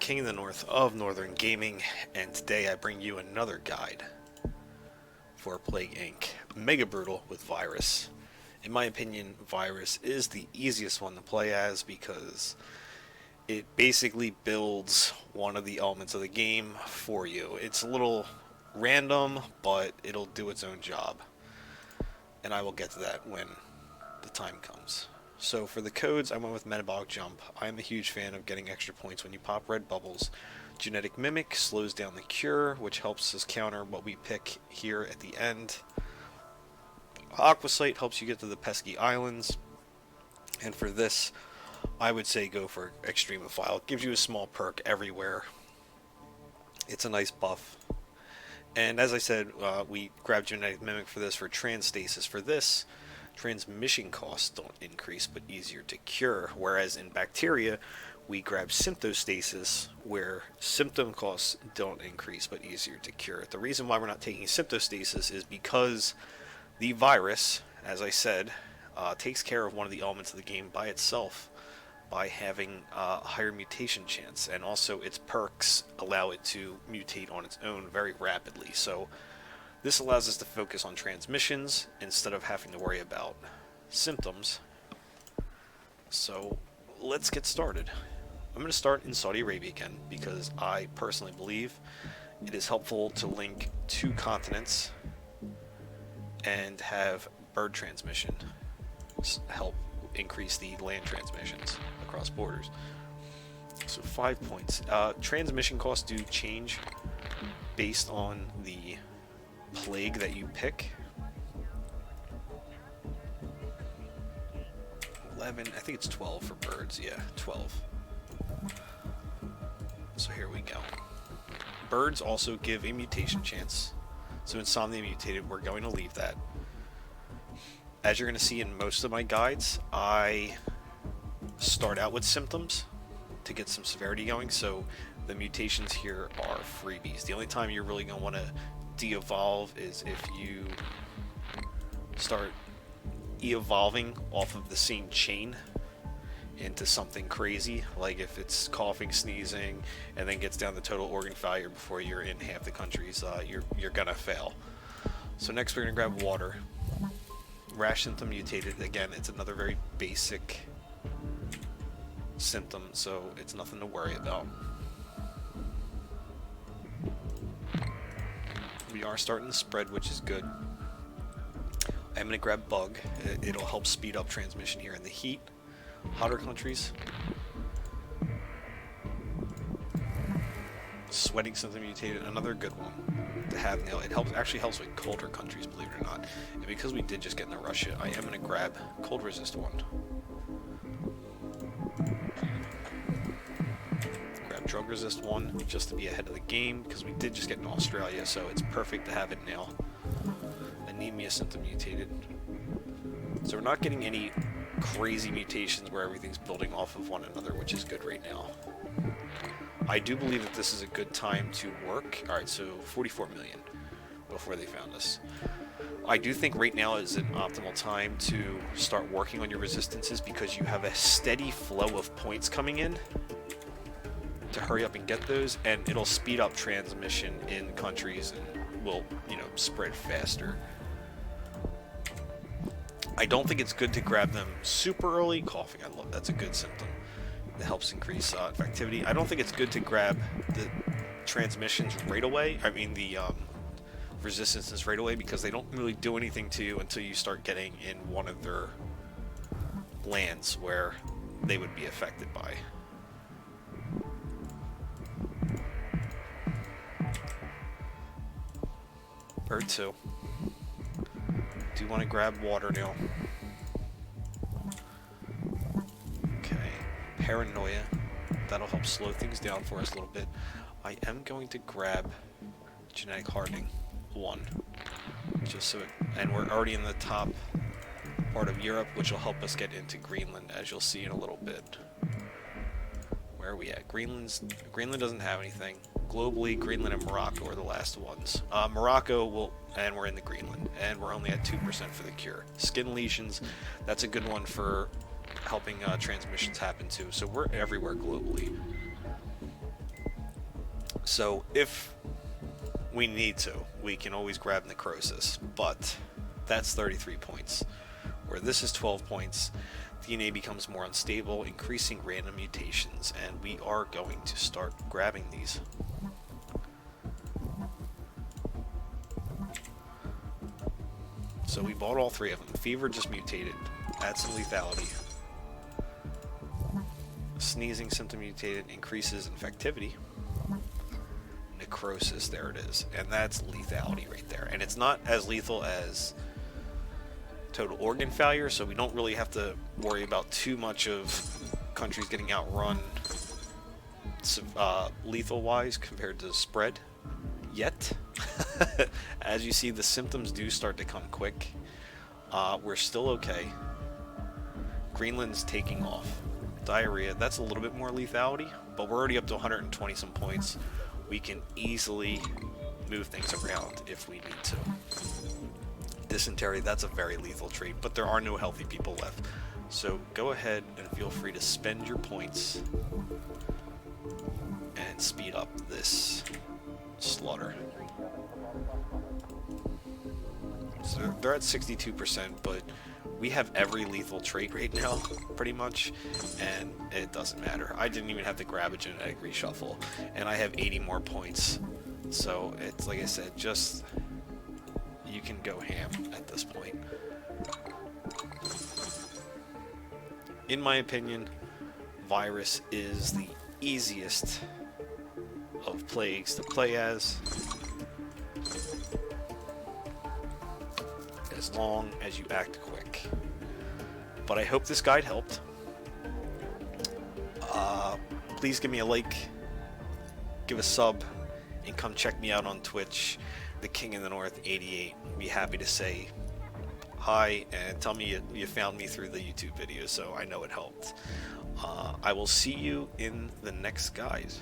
King of the North of Northern Gaming, and today I bring you another guide for Plague Inc. Mega Brutal with Virus. In my opinion, Virus is the easiest one to play as because it basically builds one of the elements of the game for you. It's a little random, but it'll do its own job. And I will get to that when the time comes. So for the codes, I went with Metabolic Jump. I am a huge fan of getting extra points when you pop red bubbles. Genetic Mimic slows down the cure, which helps us counter what we pick here at the end. Aquasight helps you get to the pesky islands. And for this, I would say go for Extremophile. It gives you a small perk everywhere. It's a nice buff. And as I said, we grabbed Genetic Mimic for this. For Transstasis, for this, transmission costs don't increase but easier to cure, whereas in Bacteria we grab Symptostasis, where symptom costs don't increase but easier to cure. The reason why we're not taking Symptostasis is because the virus, as I said, takes care of one of the elements of the game by itself by having a higher mutation chance, and also its perks allow it to mutate on its own very rapidly. So this allows us to focus on transmissions instead of having to worry about symptoms. So let's get started. I'm going to start in Saudi Arabia again because I personally believe it is helpful to link two continents and have bird transmission help increase the land transmissions across borders. So 5 points. Transmission costs do change based on the plague that you pick. 11, I think it's 12 for birds. Yeah, 12. So here we go. Birds also give a mutation chance. So Insomnia mutated, we're going to leave that. As you're going to see in most of my guides, I start out with symptoms to get some severity going. So the mutations here are freebies. The only time you're really going to want to de-evolve is if you start evolving off of the same chain into something crazy, like if it's coughing, sneezing, and then gets down to total organ failure before you're in half the countries, you're gonna fail. So next we're gonna grab water. Rash symptom mutated. Again, it's another very basic symptom, so it's nothing to worry about. We are starting to spread, which is good. I'm going to grab Bug. It'll help speed up transmission here in the heat. Hotter countries. Sweating symptom mutated, another good one to have now. It actually helps with colder countries, believe it or not. And because we did just get into Russia, I am going to grab cold resist one. Drug resist one just to be ahead of the game because we did just get in Australia, so it's perfect to have it now. Anemia symptom mutated. So we're not getting any crazy mutations where everything's building off of one another, which is good right now. I do believe that this is a good time to work. Alright, so 44 million before they found us. I do think right now is an optimal time to start working on your resistances because you have a steady flow of points coming in to hurry up and get those, and it'll speed up transmission in countries and will, spread faster. I don't think it's good to grab them super early. Coughing, I love that's a good symptom. It helps increase infectivity. I don't think it's good to grab the transmissions right away. I mean the resistances right away because they don't really do anything to you until you start getting in one of their lands where they would be affected by. Bird 2. Do you want to grab water now? Okay. Paranoia. That'll help slow things down for us a little bit. I am going to grab Genetic Hardening 1. Just so it, and we're already in the top part of Europe, which will help us get into Greenland, as you'll see in a little bit. Where are we at? Greenland doesn't have anything. Globally, Greenland and Morocco are the last ones. Morocco will, and we're in the Greenland, and we're only at 2% for the cure. Skin lesions, that's a good one for helping transmissions happen too. So we're everywhere globally. So if we need to, we can always grab necrosis, but that's 33 points. Where this is 12 points, DNA becomes more unstable, increasing random mutations, and we are going to start grabbing these. So we bought all 3 of them. Fever just mutated. Add some lethality. Sneezing symptom mutated, increases infectivity. Necrosis, there it is. And that's lethality right there. And it's not as lethal as total organ failure, so we don't really have to worry about too much of countries getting outrun lethal-wise compared to spread yet. As you see, the symptoms do start to come quick. We're still okay. Greenland's taking off. Diarrhea, that's a little bit more lethality, but we're already up to 120 some points. We can easily move things around if we need to. Dysentery, that's a very lethal trait, but there are no healthy people left. So go ahead and feel free to spend your points and speed up this slaughter. So they're at 62%, but we have every lethal trait right now, pretty much, and it doesn't matter. I didn't even have to grab a genetic reshuffle, and I have 80 more points. So it's, like I said, just, you can go ham at this point. In my opinion, virus is the easiest of plagues to play as long as you act quick. But I hope this guide helped. Please give me a like, give a sub, and come check me out on Twitch, the King in the North 88. Be happy to say hi and tell me you found me through the YouTube video, so I know it helped. I will see you in the next guide.